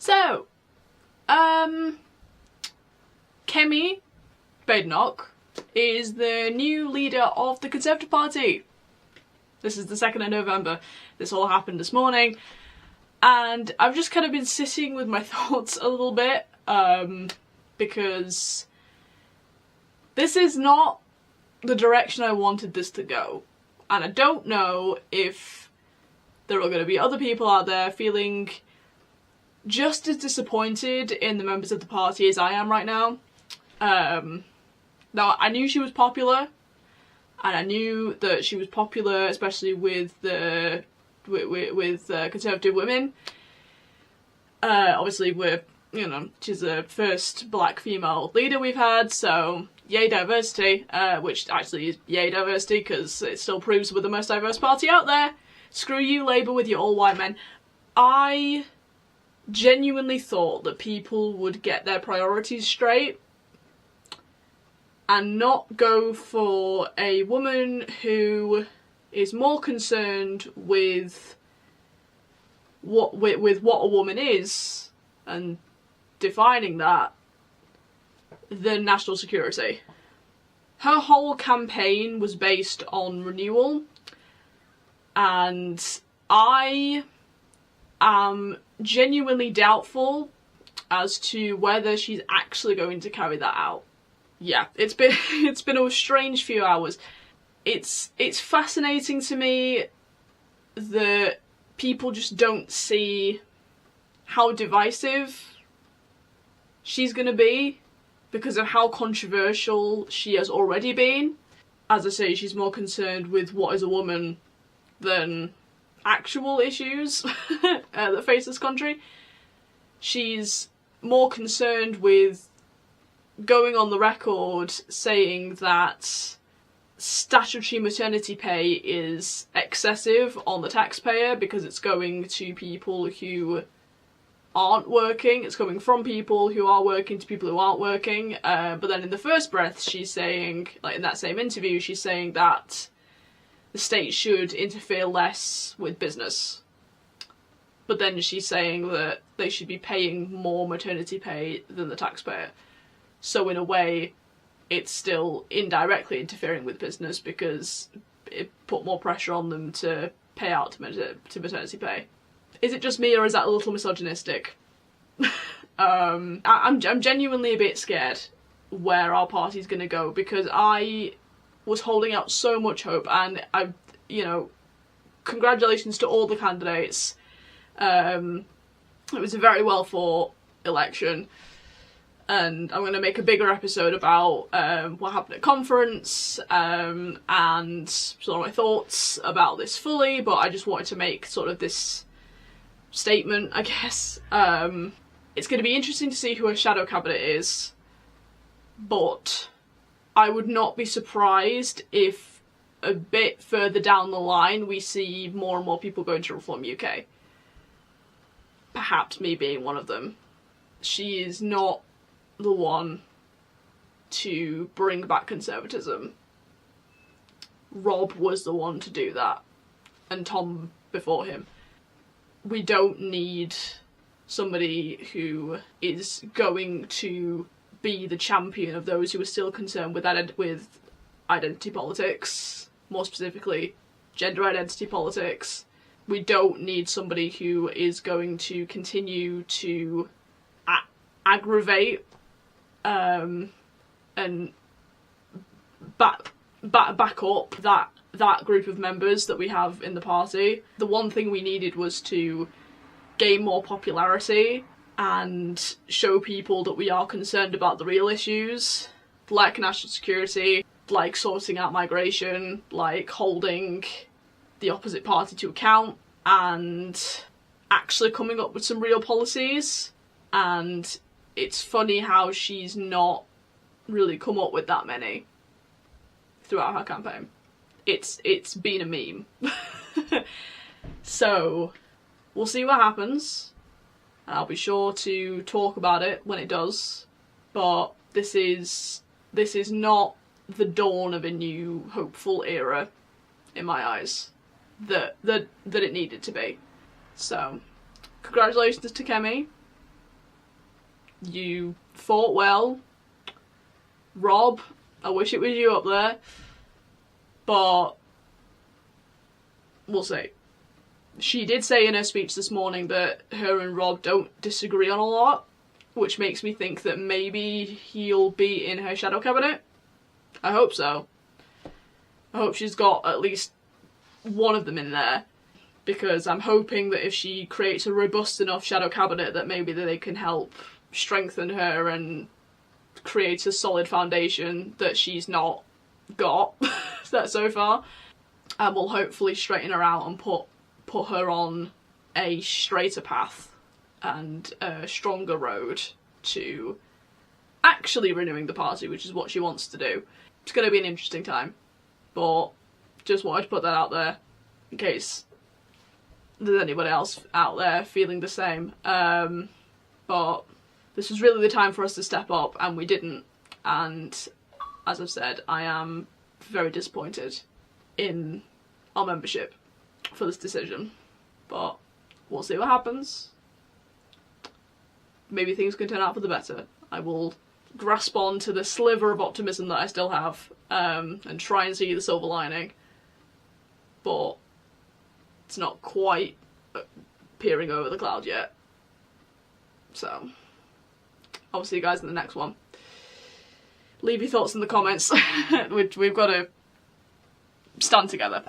So, Kemi Badenoch is the new leader of the Conservative Party. This is the 2nd of November. This all happened this morning. And I've just kind of been sitting with my thoughts a little bit, because this is not the direction I wanted this to go. And I don't know if there are going to be other people out there feeling just as disappointed in the members of the party as I am right now. Now, I knew she was popular, and I knew that she was popular, especially with the conservative women. Obviously, she's the first black female leader we've had, so yay diversity, which actually is yay diversity because it still proves we're the most diverse party out there. Screw you, Labour, with your all white men. I genuinely thought that people would get their priorities straight and not go for a woman who is more concerned with what a woman is and defining that than national security. Her whole campaign was based on renewal, and I am genuinely doubtful as to whether she's actually going to carry that out. Yeah, it's been a strange few hours. It's fascinating to me that people just don't see how divisive she's gonna be because of how controversial she has already been. As I say, she's more concerned with what is a woman than actual issues that face this country. She's more concerned with going on the record saying that statutory maternity pay is excessive on the taxpayer because it's going to people who aren't working. It's coming from people who are working to people who aren't working. But then in the first breath, she's saying, like in that same interview, she's saying that the state should interfere less with business. But then she's saying that they should be paying more maternity pay than the taxpayer. So in a way, it's still indirectly interfering with business because it put more pressure on them to pay out to maternity pay. Is it just me, or is that a little misogynistic? I'm genuinely a bit scared where our party's going to go, because I was holding out so much hope, and congratulations to all the candidates. It was a very well fought election. And I'm going to make a bigger episode about what happened at conference and sort of my thoughts about this fully, but I just wanted to make sort of this statement, I guess. It's going to be interesting to see who a shadow cabinet is, but I would not be surprised if a bit further down the line we see more and more people going to Reform UK. Perhaps me being one of them. She is not the one to bring back conservatism. Rob was the one to do that, and Tom before him. We don't need somebody who is going to be the champion of those who are still concerned with identity politics, more specifically gender identity politics. We don't need somebody who is going to continue to aggravate and back up that group of members that we have in the party. The one thing we needed was to gain more popularity and show people that we are concerned about the real issues, like national security, like sorting out migration, like holding the opposite party to account, and actually coming up with some real policies. And it's funny how she's not really come up with that many throughout her campaign. It's been a meme. So we'll see what happens, and I'll be sure to talk about it when it does. But this is not the dawn of a new hopeful era in my eyes that it needed to be. So congratulations to Kemi. You fought well. Rob, I wish it was you up there. But we'll see. She did say in her speech this morning that her and Rob don't disagree on a lot, which makes me think that maybe he'll be in her shadow cabinet. I hope so. I hope she's got at least one of them in there, because I'm hoping that if she creates a robust enough shadow cabinet that maybe they can help strengthen her and create a solid foundation that she's not got that so far, and will hopefully straighten her out and put her on a straighter path and a stronger road to actually renewing the party, which is what she wants to do. It's going to be an interesting time, but just wanted to put that out there in case there's anybody else out there feeling the same. But this was really the time for us to step up, and we didn't. And as I've said, I am very disappointed in our membership for this decision. But we'll see what happens. Maybe things can turn out for the better. I will grasp on to the sliver of optimism that I still have, and try and see the silver lining. But it's not quite peering over the cloud yet. So I'll see you guys in the next one. Leave your thoughts in the comments. We've got to stand together.